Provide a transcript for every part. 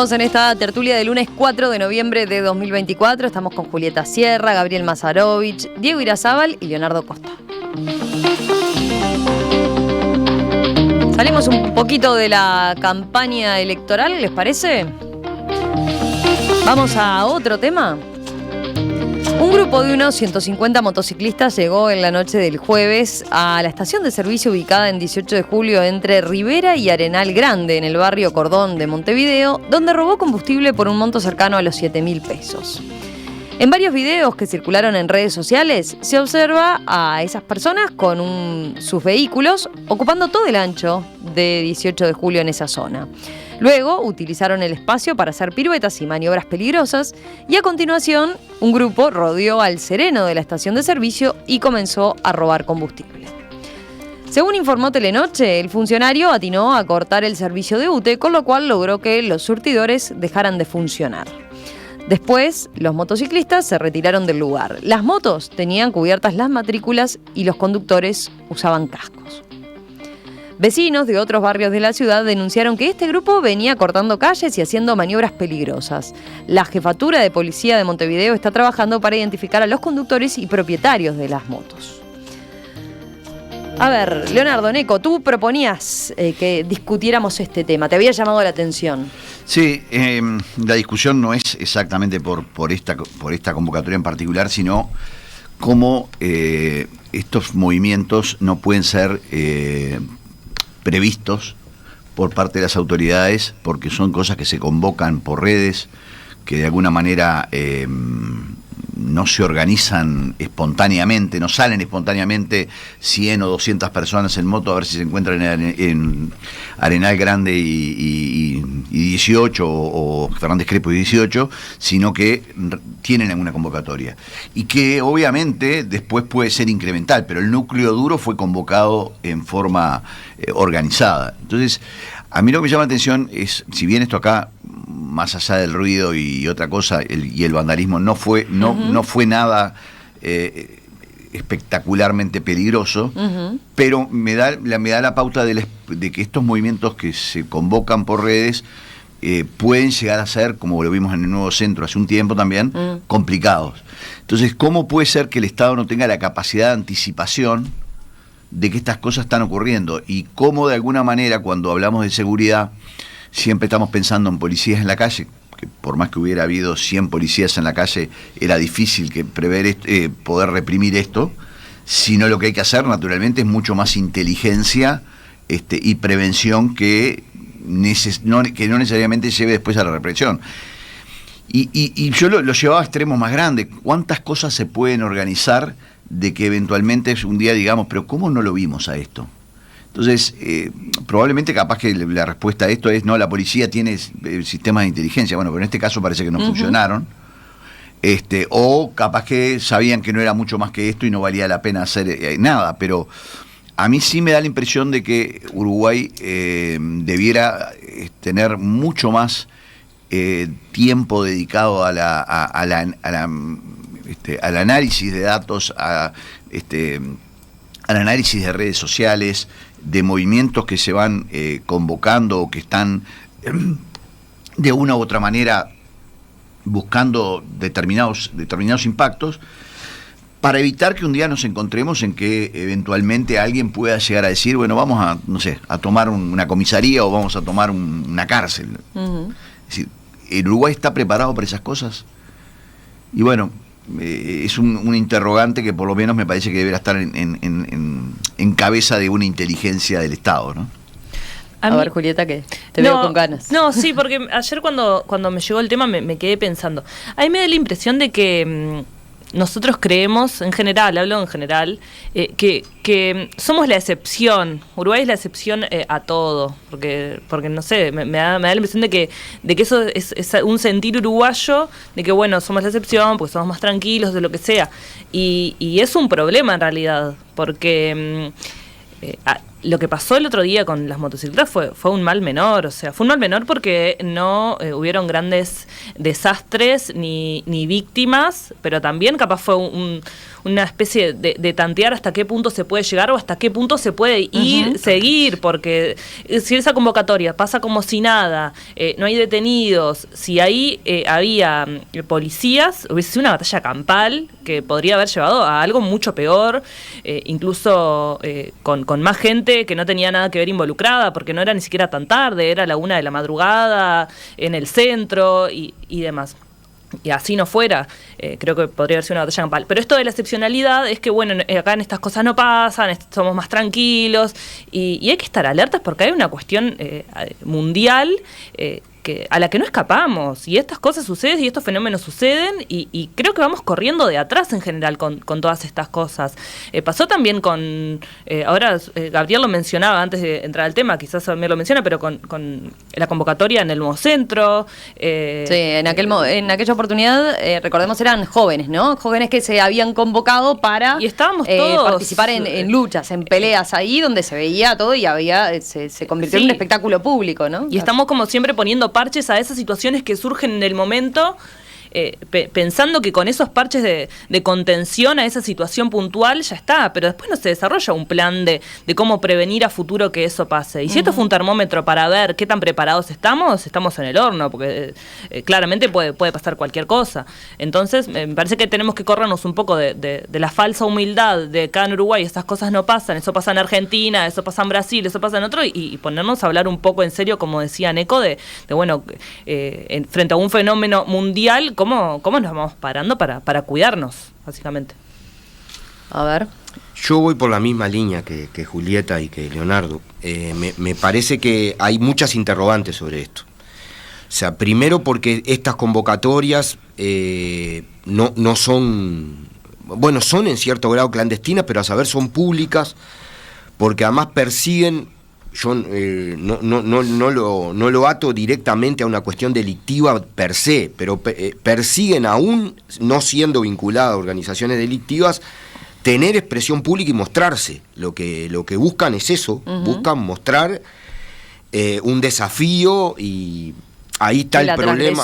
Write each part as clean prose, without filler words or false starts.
Seguimos en esta tertulia de lunes 4 de noviembre de 2024. Estamos con Julieta Sierra, Gabriel Mazarovich, Diego Irazábal y Leonardo Costa. Salimos un poquito de la campaña electoral, ¿les parece? Vamos a otro tema. Un grupo de unos 150 motociclistas llegó en la noche del jueves a la estación de servicio ubicada en 18 de julio entre Rivera y Arenal Grande, en el barrio Cordón de Montevideo, donde robó combustible por un monto cercano a los 7.000 pesos. En varios videos que circularon en redes sociales se observa a esas personas con sus vehículos ocupando todo el ancho de 18 de julio en esa zona. Luego utilizaron el espacio para hacer piruetas y maniobras peligrosas y a continuación un grupo rodeó al sereno de la estación de servicio y comenzó a robar combustible. Según informó Telenoche, el funcionario atinó a cortar el servicio de UTE, con lo cual logró que los surtidores dejaran de funcionar. Después, los motociclistas se retiraron del lugar. Las motos tenían cubiertas las matrículas y los conductores usaban cascos. Vecinos de otros barrios de la ciudad denunciaron que este grupo venía cortando calles y haciendo maniobras peligrosas. La Jefatura de Policía de Montevideo está trabajando para identificar a los conductores y propietarios de las motos. A ver, Leonardo, Neco, tú proponías que discutiéramos este tema. ¿Te había llamado la atención? Sí, la discusión no es exactamente por esta convocatoria en particular, sino cómo estos movimientos no pueden ser previstos por parte de las autoridades, porque son cosas que se convocan por redes, que de alguna manera no se organizan espontáneamente, no salen espontáneamente 100 o 200 personas en moto a ver si se encuentran en Arenal Grande y 18 o Fernández Crespo y 18, sino que tienen alguna convocatoria. Y que obviamente después puede ser incremental, pero el núcleo duro fue convocado en forma organizada. Entonces, a mí lo que me llama la atención es, si bien esto acá, más allá del ruido y otra cosa, y el vandalismo no fue nada espectacularmente peligroso, pero me da la pauta de que estos movimientos que se convocan por redes pueden llegar a ser, como lo vimos en el Nuevo Centro hace un tiempo también, complicados. Entonces, ¿cómo puede ser que el Estado no tenga la capacidad de anticipación de que estas cosas están ocurriendo? Y cómo de alguna manera, cuando hablamos de seguridad, siempre estamos pensando en policías en la calle, que por más que hubiera habido 100 policías en la calle, era difícil poder reprimir esto, sino lo que hay que hacer naturalmente es mucho más inteligencia y prevención que no necesariamente lleve después a la represión. Y yo lo llevaba a extremos más grandes. ¿Cuántas cosas se pueden organizar de que eventualmente un día digamos, pero ¿cómo no lo vimos a esto? Entonces, probablemente capaz que la respuesta a esto es, no, la policía tiene sistemas de inteligencia. Bueno, pero en este caso parece que no funcionaron. O capaz que sabían que no era mucho más que esto y no valía la pena hacer nada. Pero a mí sí me da la impresión de que Uruguay debiera tener mucho más tiempo dedicado al análisis de datos, al análisis de redes sociales, de movimientos que se van convocando o que están de una u otra manera buscando determinados impactos, para evitar que un día nos encontremos en que eventualmente alguien pueda llegar a decir, bueno, vamos a tomar una comisaría o vamos a tomar una cárcel. Es decir, ¿el Uruguay está preparado para esas cosas? Y bueno, es un interrogante que por lo menos me parece que deberá estar en cabeza de una inteligencia del Estado, ¿no? A ver, Julieta, que te veo con ganas. No, sí, porque ayer cuando me llegó el tema me quedé pensando. A mí me da la impresión de que nosotros creemos, en general, hablo en general, que somos la excepción. Uruguay es la excepción a todo. Porque no sé, me da la impresión de que eso es un sentir uruguayo, de que bueno, somos la excepción, porque somos más tranquilos, de lo que sea. Y es un problema en realidad, porque lo que pasó el otro día con las motocicletas fue un mal menor, o sea, fue un mal menor porque no hubieron grandes desastres ni víctimas, pero también capaz fue una especie de tantear hasta qué punto se puede llegar o hasta qué punto se puede seguir, porque si esa convocatoria pasa como si nada, no hay detenidos, si ahí había policías, hubiese sido una batalla campal que podría haber llevado a algo mucho peor, incluso con más gente que no tenía nada que ver involucrada, porque no era ni siquiera tan tarde, era la 1 de la madrugada en el centro y demás. Y así no fuera, creo que podría haber sido una batalla campal. Pero esto de la excepcionalidad es que, bueno, acá en estas cosas no pasan, somos más tranquilos, y hay que estar alertas porque hay una cuestión mundial a la que no escapamos, y estas cosas suceden y estos fenómenos suceden, y creo que vamos corriendo de atrás en general con todas estas cosas. Pasó también ahora Gabriel lo mencionaba antes de entrar al tema, quizás me lo menciona, pero con la convocatoria en el nuevo centro. Sí, en aquella oportunidad, recordemos, eran jóvenes, ¿no? Jóvenes que se habían convocado para y estábamos todos participar en luchas, en peleas ahí donde se veía todo y se convirtió en un espectáculo público, ¿no? Y estamos como siempre poniendo parches a esas situaciones que surgen en el momento, pensando que con esos parches de contención a esa situación puntual ya está, pero después no se desarrolla un plan de cómo prevenir a futuro que eso pase. Y si esto fue un termómetro para ver qué tan preparados estamos en el horno, porque claramente puede pasar cualquier cosa. Entonces me parece que tenemos que corrernos un poco de la falsa humildad de acá en Uruguay estas cosas no pasan, eso pasa en Argentina, eso pasa en Brasil, eso pasa en otro, y ponernos a hablar un poco en serio, como decía Neco, de bueno, frente a un fenómeno mundial, ¿Cómo nos vamos parando para cuidarnos, básicamente? A ver. Yo voy por la misma línea que Julieta y que Leonardo. Me parece que hay muchas interrogantes sobre esto. O sea, primero porque estas convocatorias no son... Bueno, son en cierto grado clandestinas, pero a saber son públicas, porque además persiguen... Yo no lo ato directamente a una cuestión delictiva per se, pero persiguen, aún no siendo vinculadas a organizaciones delictivas, tener expresión pública y mostrarse. Lo que buscan es eso, buscan mostrar un desafío, y ahí está el problema.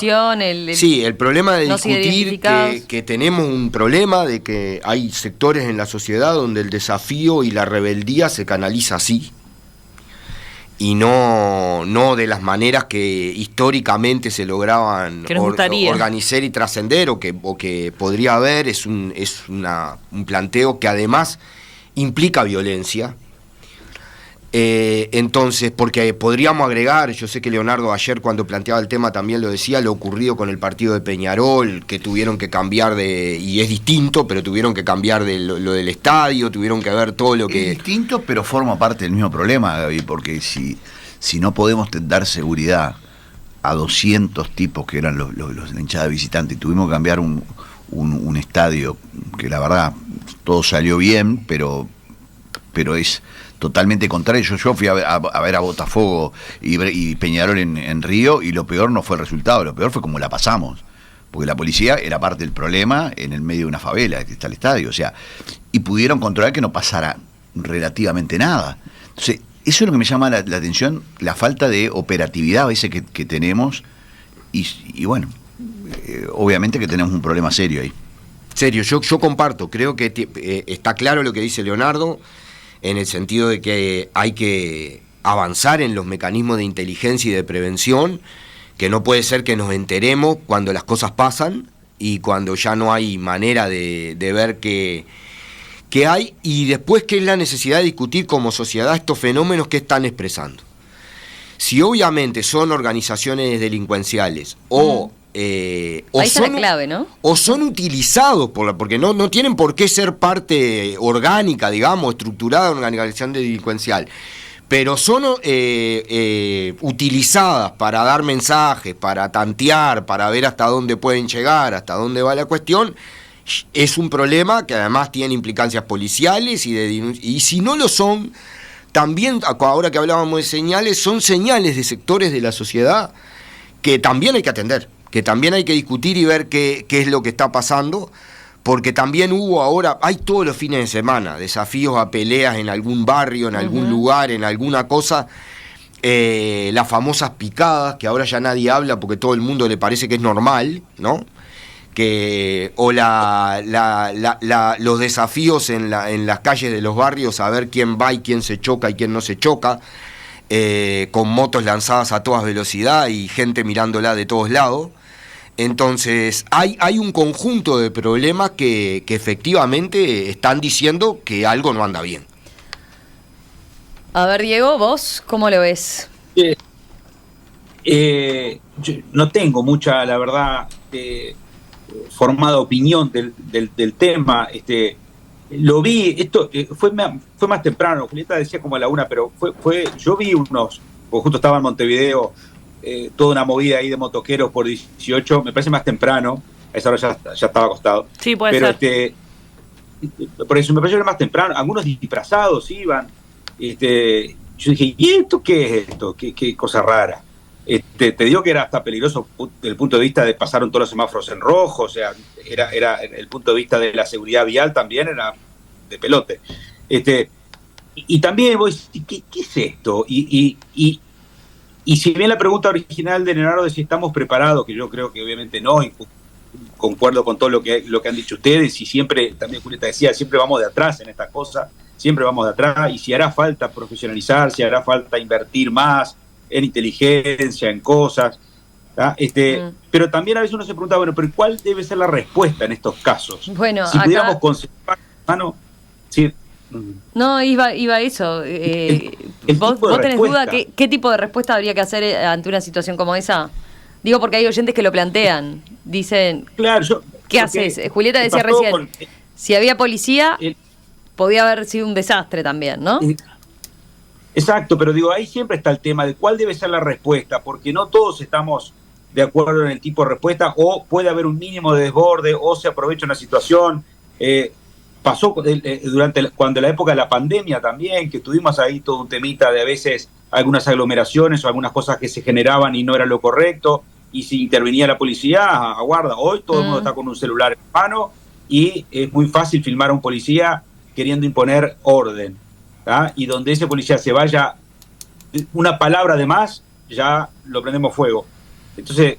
Sí, el problema de discutir que tenemos un problema de que hay sectores en la sociedad donde el desafío y la rebeldía se canaliza así, y no de las maneras que históricamente se lograban organizar y trascender, o que podría haber. Es un planteo que además implica violencia. Entonces, porque podríamos agregar, yo sé que Leonardo ayer cuando planteaba el tema también lo decía, lo ocurrido con el partido de Peñarol, que tuvieron que cambiar y es distinto, pero tuvieron que cambiar lo del estadio, tuvieron que ver todo lo que... Es distinto, pero forma parte del mismo problema, Gaby, porque si no podemos dar seguridad a 200 tipos que eran la hinchada visitante, y tuvimos que cambiar un estadio que la verdad todo salió bien, pero es totalmente contrario. Yo fui a ver a Botafogo y Peñarol en Río, y lo peor no fue el resultado, lo peor fue cómo la pasamos, porque la policía era parte del problema en el medio de una favela que está el estadio, o sea, y pudieron controlar que no pasara relativamente nada. Entonces, eso es lo que me llama la atención, la falta de operatividad a veces que tenemos, y bueno, obviamente que tenemos un problema serio ahí. Serio, yo comparto, creo que está claro lo que dice Leonardo, en el sentido de que hay que avanzar en los mecanismos de inteligencia y de prevención, que no puede ser que nos enteremos cuando las cosas pasan y cuando ya no hay manera de ver qué hay, y después qué es la necesidad de discutir como sociedad estos fenómenos que están expresando. Si obviamente son organizaciones delincuenciales ahí está la clave, ¿no? O son utilizados porque no tienen por qué ser parte orgánica, digamos, estructurada de una organización delincuencial, pero son utilizadas para dar mensajes, para tantear, para ver hasta dónde pueden llegar, hasta dónde va la cuestión. Es un problema que además tiene implicancias policiales y si no lo son, también, ahora que hablábamos de señales, son señales de sectores de la sociedad que también hay que atender, que también hay que discutir y ver qué es lo que está pasando, porque también hubo ahora, hay todos los fines de semana, desafíos a peleas en algún barrio, en algún lugar, en alguna cosa, las famosas picadas, que ahora ya nadie habla porque todo el mundo le parece que es normal, ¿no? O los desafíos en las calles de los barrios, a ver quién va y quién se choca y quién no se choca, con motos lanzadas a toda velocidad y gente mirándola de todos lados. Entonces hay un conjunto de problemas que efectivamente están diciendo que algo no anda bien. A ver, Diego, ¿vos cómo lo ves? Yo no tengo mucha, la verdad, formada opinión del tema. Lo vi, esto fue más temprano. Julieta decía como a la 1, pero yo vi unos, porque justo estaba en Montevideo, toda una movida ahí de motoqueros por 18, me parece más temprano, a esa hora ya estaba acostado. Sí, puede ser. Por eso me parece que era más temprano, algunos disfrazados iban. Yo dije, ¿y esto qué es esto? ¿Qué cosa rara? Te digo que era hasta peligroso desde el punto de vista de pasaron todos los semáforos en rojo, o sea, era el punto de vista de la seguridad vial también era de pelote. Y también vos decís, ¿qué es esto? Y si bien la pregunta original de Leonardo de si estamos preparados, que yo creo que obviamente no, y concuerdo con todo lo que han dicho ustedes, y siempre, también Julieta decía, siempre vamos de atrás en estas cosas, siempre vamos de atrás, y si hará falta profesionalizar, si hará falta invertir más en inteligencia, en cosas, pero también a veces uno se pregunta, bueno, pero ¿cuál debe ser la respuesta en estos casos? Bueno, si pudiéramos conservar, sí. No, iba a eso. ¿Vos tenés duda qué tipo de respuesta habría que hacer ante una situación como esa? Digo porque hay oyentes que lo plantean. Dicen, claro, ¿qué haces? Julieta decía recién, si había policía, podía haber sido un desastre también, ¿no? Exacto, pero digo, ahí siempre está el tema de cuál debe ser la respuesta, porque no todos estamos de acuerdo en el tipo de respuesta, o puede haber un mínimo de desborde, o se aprovecha una situación. Pasó cuando la época de la pandemia también, que tuvimos ahí todo un temita de a veces algunas aglomeraciones o algunas cosas que se generaban y no era lo correcto, y si intervenía la policía, aguarda, hoy todo el mundo está con un celular en mano y es muy fácil filmar a un policía queriendo imponer orden, ¿tá? Y donde ese policía se vaya una palabra de más, ya lo prendemos fuego. Entonces,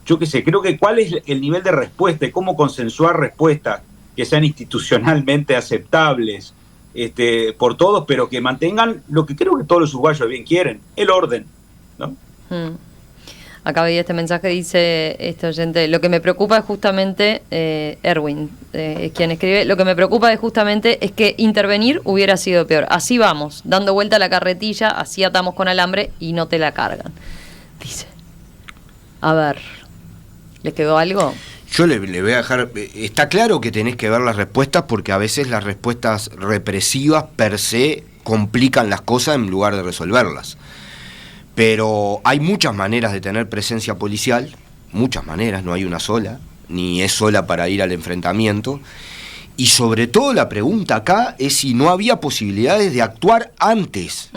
yo qué sé, creo que cuál es el nivel de respuesta y cómo consensuar respuestas que sean institucionalmente aceptables por todos, pero que mantengan lo que creo que todos los uruguayos bien quieren, el orden, ¿no? Acá veía este mensaje, dice este oyente, lo que me preocupa es justamente, Erwin, es quien escribe, lo que me preocupa es justamente es que intervenir hubiera sido peor. Así vamos, dando vuelta a la carretilla, así atamos con alambre y no te la cargan. Dice, a ver, ¿les quedó algo? Yo le voy a dejar, está claro que tenés que ver las respuestas porque a veces las respuestas represivas per se complican las cosas en lugar de resolverlas. Pero hay muchas maneras de tener presencia policial, muchas maneras, no hay una sola, ni es sola para ir al enfrentamiento. Y sobre todo la pregunta acá es si no había posibilidades de actuar antes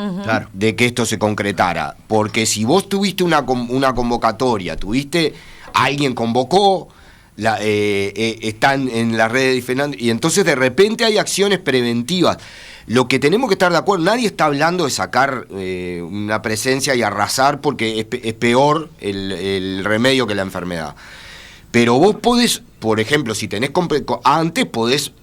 de que esto se concretara. Porque si vos tuviste una convocatoria, alguien convocó, están en las redes diferentes, y entonces de repente hay acciones preventivas. Lo que tenemos que estar de acuerdo, nadie está hablando de sacar una presencia y arrasar porque es peor el remedio que la enfermedad. Pero vos podés, por ejemplo, si tenés antes podés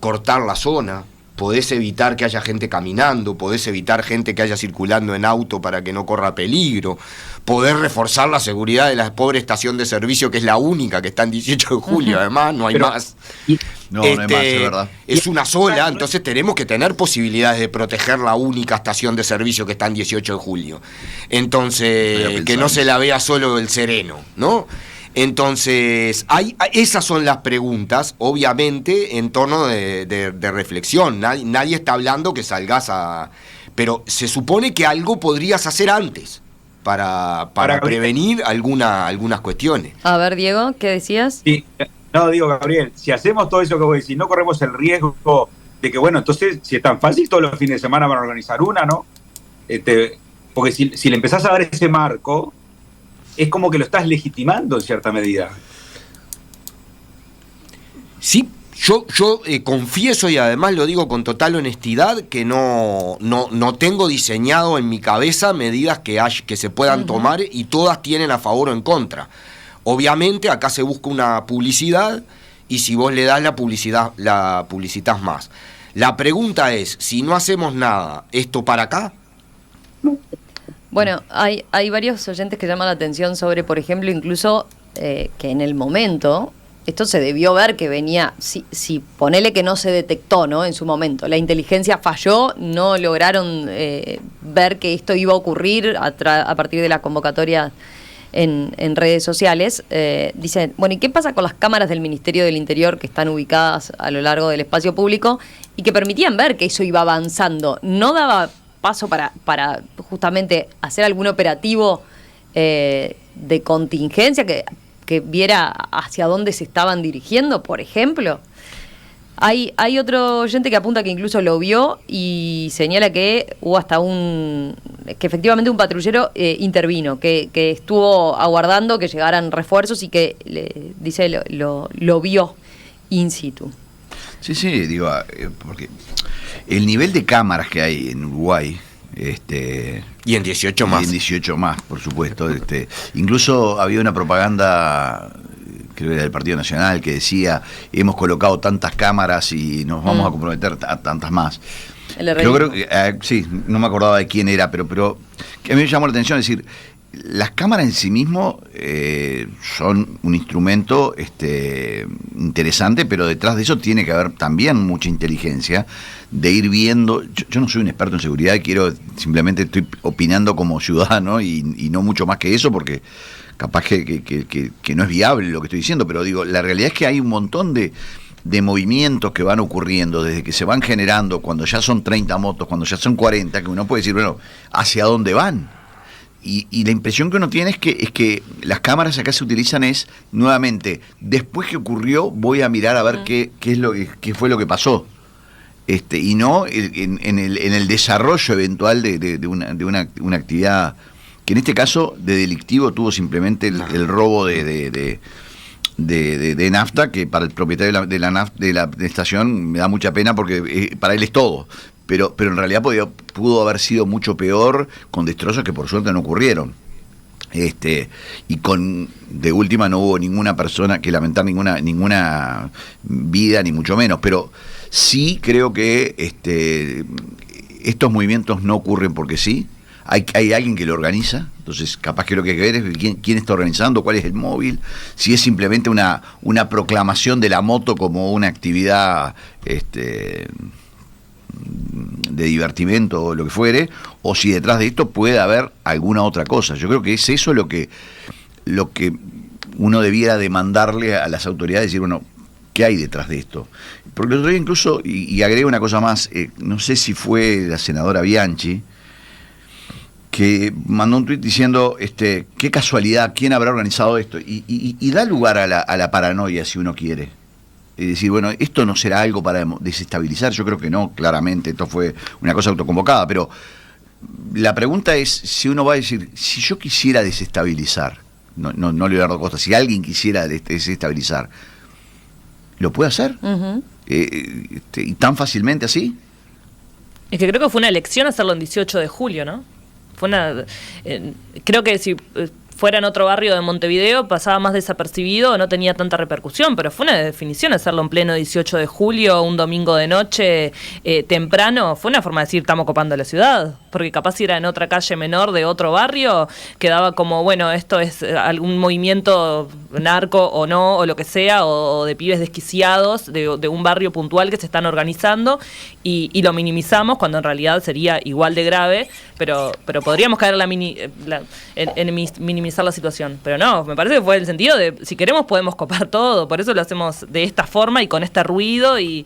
cortar la zona, podés evitar que haya gente caminando, podés evitar gente que haya circulando en auto para que no corra peligro, podés reforzar la seguridad de la pobre estación de servicio, que es la única que está en 18 de julio, además, no hay más. No hay más, es verdad. Es una sola, entonces tenemos que tener posibilidades de proteger la única estación de servicio que está en 18 de julio. Entonces, que no se la vea solo el sereno, ¿no? Entonces, esas son las preguntas, obviamente, en torno de reflexión. Nadie está hablando que salgas a... Pero se supone que algo podrías hacer antes para prevenir algunas cuestiones. A ver, Diego, ¿qué decías? Sí, no, digo, Gabriel, si hacemos todo eso que vos decís, no corremos el riesgo de que, bueno, entonces, si es tan fácil, todos los fines de semana van a organizar una, ¿no? Porque si le empezás a dar ese marco, es como que lo estás legitimando en cierta medida. Sí, Yo confieso, y además lo digo con total honestidad, que no tengo diseñado en mi cabeza medidas que se puedan tomar, y todas tienen a favor o en contra. Obviamente acá se busca una publicidad, y si vos le das la publicitas más. La pregunta es, si no hacemos nada, ¿esto para acá? Bueno, hay varios oyentes que llaman la atención sobre, por ejemplo, incluso que en el momento esto se debió ver que venía, si ponele que no se detectó, ¿no? En su momento, la inteligencia falló, no lograron ver que esto iba a ocurrir a partir de la convocatoria en redes sociales. Dicen, bueno, ¿y qué pasa con las cámaras del Ministerio del Interior que están ubicadas a lo largo del espacio público y que permitían ver que eso iba avanzando? ¿No daba paso para justamente hacer algún operativo de contingencia que viera hacia dónde se estaban dirigiendo, por ejemplo? Hay otro oyente que apunta que incluso lo vio y señala que hubo hasta que efectivamente un patrullero intervino, que estuvo aguardando que llegaran refuerzos y que dice lo vio in situ. Sí, digo, porque el nivel de cámaras que hay en Uruguay, y en 18 más. Y en 18 más, por supuesto. Incluso había una propaganda, creo que era del Partido Nacional, que decía, hemos colocado tantas cámaras y nos vamos a comprometer a tantas más. Yo creo que, sí, no me acordaba de quién era, pero que a mí me llamó la atención, es decir, las cámaras en sí mismo son un instrumento interesante, pero detrás de eso tiene que haber también mucha inteligencia de ir viendo. Yo no soy un experto en seguridad, simplemente estoy opinando como ciudadano y no mucho más que eso, porque capaz que no es viable lo que estoy diciendo, pero digo, la realidad es que hay un montón de movimientos que van ocurriendo desde que se van generando, cuando ya son 30 motos, cuando ya son 40, que uno puede decir, bueno, ¿hacia dónde van? Y la impresión que uno tiene es que las cámaras acá se utilizan nuevamente, después que ocurrió, voy a mirar a ver qué fue lo que pasó. Y no en el desarrollo eventual de una actividad que en este caso de delictivo tuvo simplemente el robo de nafta, que para el propietario de la estación me da mucha pena porque para él es todo. Pero en realidad pudo haber sido mucho peor, con destrozos que por suerte no ocurrieron. Y de última no hubo ninguna persona que lamentar, ninguna vida, ni mucho menos. Pero sí creo que estos movimientos no ocurren porque sí. Hay alguien que lo organiza, entonces capaz que lo que hay que ver es quién está organizando, cuál es el móvil, si es simplemente una proclamación de la moto como una actividad de divertimento o lo que fuere, o si detrás de esto puede haber alguna otra cosa. Yo creo que es eso lo que uno debiera demandarle a las autoridades, decir, bueno, ¿qué hay detrás de esto? Porque el otro día incluso, y agrego una cosa más, no sé si fue la senadora Bianchi, que mandó un tuit diciendo, qué casualidad, ¿quién habrá organizado esto? Y da lugar a la paranoia, si uno quiere. Es decir, bueno, esto no será algo para desestabilizar, yo creo que no, claramente, esto fue una cosa autoconvocada, pero la pregunta es si uno va a decir, si yo quisiera desestabilizar, no Leonardo Costa, si alguien quisiera desestabilizar, ¿lo puede hacer? Uh-huh. ¿Y tan fácilmente así? Es que creo que fue una elección hacerlo en 18 de julio, ¿no? Creo que si fuera en otro barrio de Montevideo pasaba más desapercibido o no tenía tanta repercusión, pero fue una definición hacerlo en pleno 18 de julio, un domingo de noche, temprano. Fue una forma de decir, estamos copando la ciudad, porque capaz si era en otra calle menor de otro barrio, quedaba como, bueno, esto es algún movimiento narco o no, o lo que sea, o de pibes desquiciados de un barrio puntual que se están organizando, y lo minimizamos cuando en realidad sería igual de grave, pero podríamos caer en minimizar la situación. Pero no, me parece que fue el sentido de, si queremos podemos copar todo, por eso lo hacemos de esta forma y con este ruido y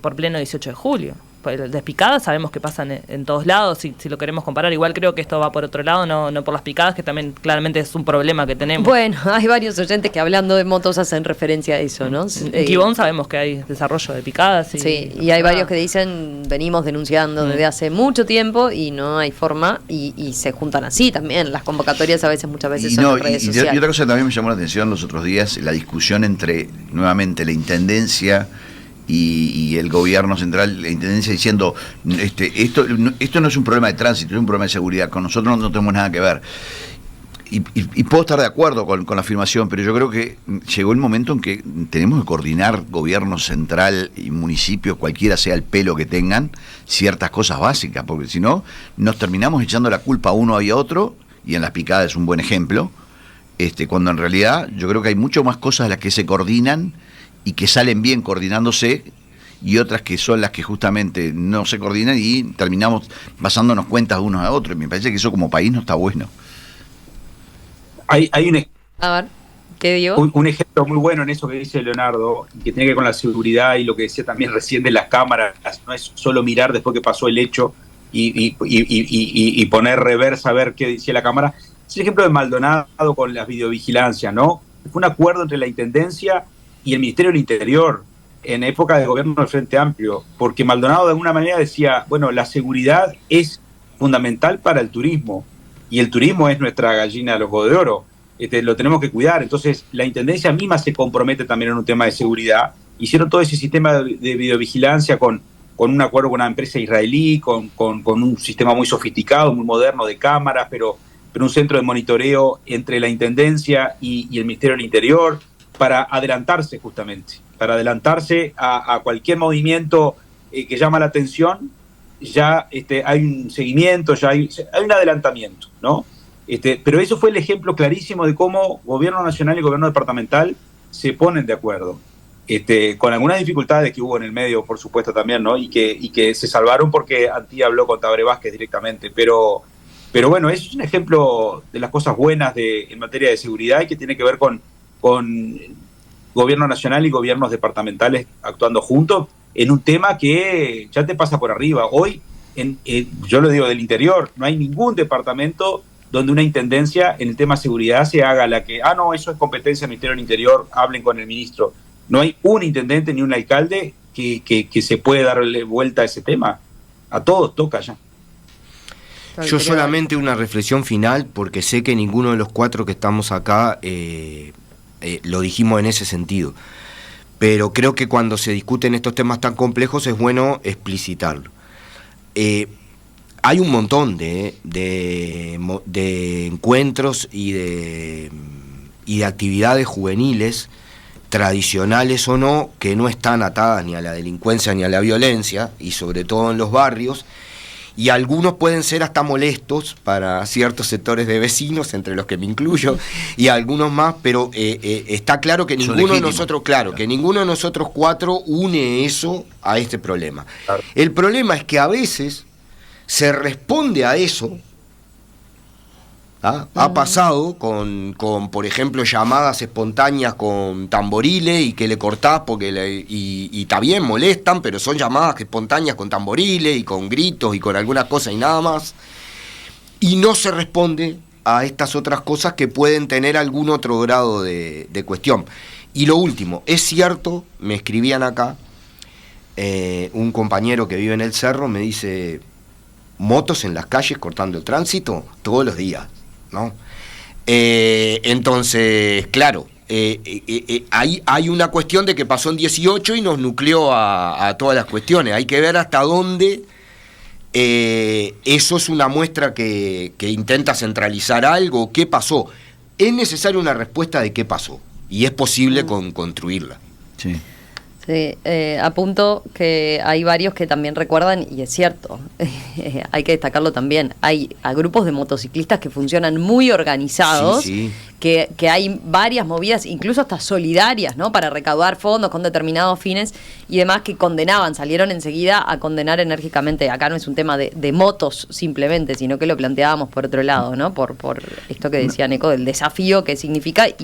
por pleno 18 de julio. Las picadas sabemos que pasan en todos lados, si lo queremos comparar. Igual creo que esto va por otro lado, no por las picadas, que también claramente es un problema que tenemos. Bueno, hay varios oyentes que hablando de motos hacen referencia a eso, ¿no? En Quibón sabemos que hay desarrollo de picadas. Sí, y hay varios que dicen, venimos denunciando desde hace mucho tiempo y no hay forma, y se juntan así también. Las convocatorias muchas veces son en redes sociales. Y otra cosa que también me llamó la atención los otros días, la discusión entre, nuevamente, la Intendencia y el gobierno central, la intendencia diciendo esto no es un problema de tránsito, es un problema de seguridad, con nosotros no tenemos nada que ver. Y puedo estar de acuerdo con la afirmación, pero yo creo que llegó el momento en que tenemos que coordinar gobierno central y municipio, cualquiera sea el pelo que tengan, ciertas cosas básicas, porque si no, nos terminamos echando la culpa a uno y a otro, y en las picadas es un buen ejemplo, cuando en realidad yo creo que hay mucho más cosas las que se coordinan y que salen bien coordinándose, y otras que son las que justamente no se coordinan y terminamos pasándonos cuentas unos a otros. Y me parece que eso como país no está bueno. Hay A ver, ¿qué digo? un ejemplo muy bueno en eso que dice Leonardo, que tiene que ver con la seguridad y lo que decía también recién de las cámaras. No es solo mirar después que pasó el hecho y poner reversa a ver qué decía la cámara. Es el ejemplo de Maldonado con las videovigilancias, ¿no? Fue un acuerdo entre la Intendencia y el Ministerio del Interior en época del gobierno del Frente Amplio, porque Maldonado de alguna manera decía, bueno, la seguridad es fundamental para el turismo, y el turismo es nuestra gallina de los huevos de oro, lo tenemos que cuidar. Entonces la Intendencia misma se compromete también en un tema de seguridad. Hicieron todo ese sistema de videovigilancia con un acuerdo con una empresa israelí, con un sistema muy sofisticado, muy moderno de cámaras, pero un centro de monitoreo entre la Intendencia y el Ministerio del Interior, para adelantarse justamente, para adelantarse a cualquier movimiento que llama la atención. Ya hay un seguimiento, ya hay un adelantamiento, ¿no? Pero eso fue el ejemplo clarísimo de cómo gobierno nacional y gobierno departamental se ponen de acuerdo, con algunas dificultades que hubo en el medio, por supuesto, también, ¿no? Y que se salvaron porque Antía habló con Tabaré Vázquez directamente, pero bueno, eso es un ejemplo de las cosas buenas en materia de seguridad, y que tiene que ver con gobierno nacional y gobiernos departamentales actuando juntos en un tema que ya te pasa por arriba. Hoy, yo lo digo del interior, no hay ningún departamento donde una intendencia en el tema seguridad se haga la que, no, eso es competencia del Ministerio del Interior, hablen con el ministro. No hay un intendente ni un alcalde que se puede darle vuelta a ese tema. A todos toca ya. Yo solamente una reflexión final, porque sé que ninguno de los cuatro que estamos acá lo dijimos en ese sentido. Pero creo que cuando se discuten estos temas tan complejos es bueno explicitarlo. Hay un montón de encuentros y de actividades juveniles, tradicionales o no, que no están atadas ni a la delincuencia ni a la violencia, y sobre todo en los barrios, y algunos pueden ser hasta molestos para ciertos sectores de vecinos, entre los que me incluyo, y algunos más, pero está claro que ninguno de nosotros, que ninguno de nosotros cuatro une eso a este problema. Claro. El problema es que a veces se responde a eso. Ha pasado con, por ejemplo, llamadas espontáneas con tamboriles, y que le cortás porque y está bien, molestan, pero son llamadas espontáneas con tamboriles y con gritos y con algunas cosas y nada más. Y no se responde a estas otras cosas que pueden tener algún otro grado de cuestión. Y lo último, es cierto, me escribían acá, un compañero que vive en el Cerro me dice, motos en las calles cortando el tránsito todos los días, ¿no? Entonces, claro, hay una cuestión de que pasó en 18 y nos nucleó a todas las cuestiones. Hay que ver hasta dónde eso es una muestra que intenta centralizar algo. ¿Qué pasó? Es necesaria una respuesta de qué pasó, y es posible construirla. Sí. Sí, apunto que hay varios que también recuerdan, y es cierto, hay que destacarlo también, hay grupos de motociclistas que funcionan muy organizados, sí. Que hay varias movidas, incluso hasta solidarias, ¿no?, para recaudar fondos con determinados fines y demás, que condenaban, salieron enseguida a condenar enérgicamente. Acá no es un tema de motos simplemente, sino que lo planteábamos por otro lado, ¿no?, por esto que decía Neco, del desafío que significa y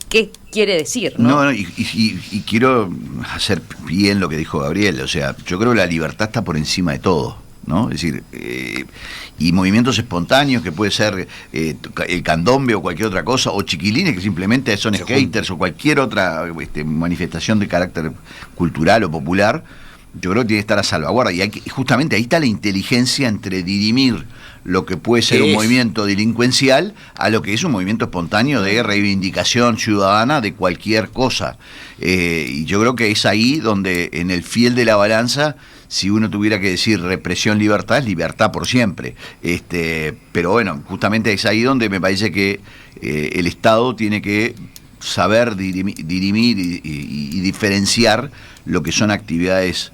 qué quiere decir, ¿no? Y quiero hacer bien lo que dijo Gabriel. O sea, yo creo que la libertad está por encima de todo, ¿no? Es decir, y movimientos espontáneos que puede ser el candombe o cualquier otra cosa, o chiquilines que simplemente son skaters o cualquier otra manifestación de carácter cultural o popular, yo creo que tiene que estar a salvaguarda. Y justamente ahí está la inteligencia entre dirimir lo que puede ser un movimiento delincuencial a lo que es un movimiento espontáneo de reivindicación ciudadana de cualquier cosa. Y yo creo que es ahí donde, en el fiel de la balanza, si uno tuviera que decir represión, libertad, es libertad por siempre. Pero bueno, justamente es ahí donde me parece que el Estado tiene que saber dirimir y diferenciar lo que son actividades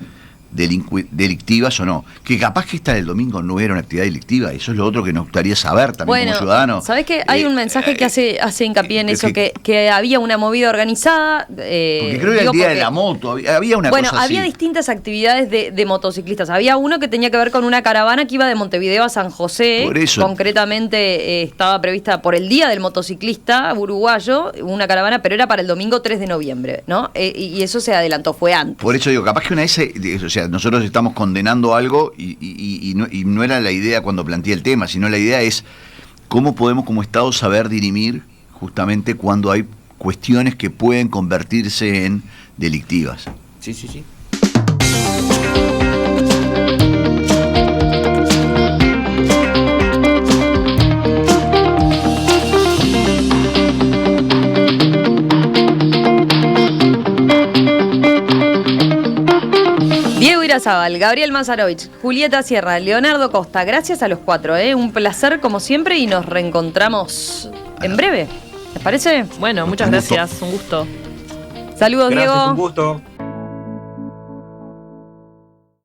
delictivas o no. Que capaz que esta del domingo no era una actividad delictiva. Eso es lo otro que nos gustaría saber también como ciudadanos. ¿Sabés qué? Hay un mensaje que hace hincapié en eso, que había una movida organizada. Porque creo que el día de la moto había una cosa así. Bueno, había distintas actividades de motociclistas. Había uno que tenía que ver con una caravana que iba de Montevideo a San José. Por eso. Concretamente estaba prevista por el Día del Motociclista Uruguayo, una caravana, pero era para el domingo 3 de noviembre, ¿no? Y eso se adelantó, fue antes. Por eso digo, capaz que una vez, o sea, nosotros estamos condenando algo y no era la idea cuando planteé el tema, sino la idea es cómo podemos como Estado saber dirimir justamente cuando hay cuestiones que pueden convertirse en delictivas. Sí, sí, sí. Diego Irazábal, Gabriel Mazarovich, Julieta Sierra, Leonardo Costa, gracias a los 4, un placer como siempre y nos reencontramos en breve. ¿Les parece? Bueno, muchas gracias, un gusto. Saludos, Gracias, Diego. un gusto.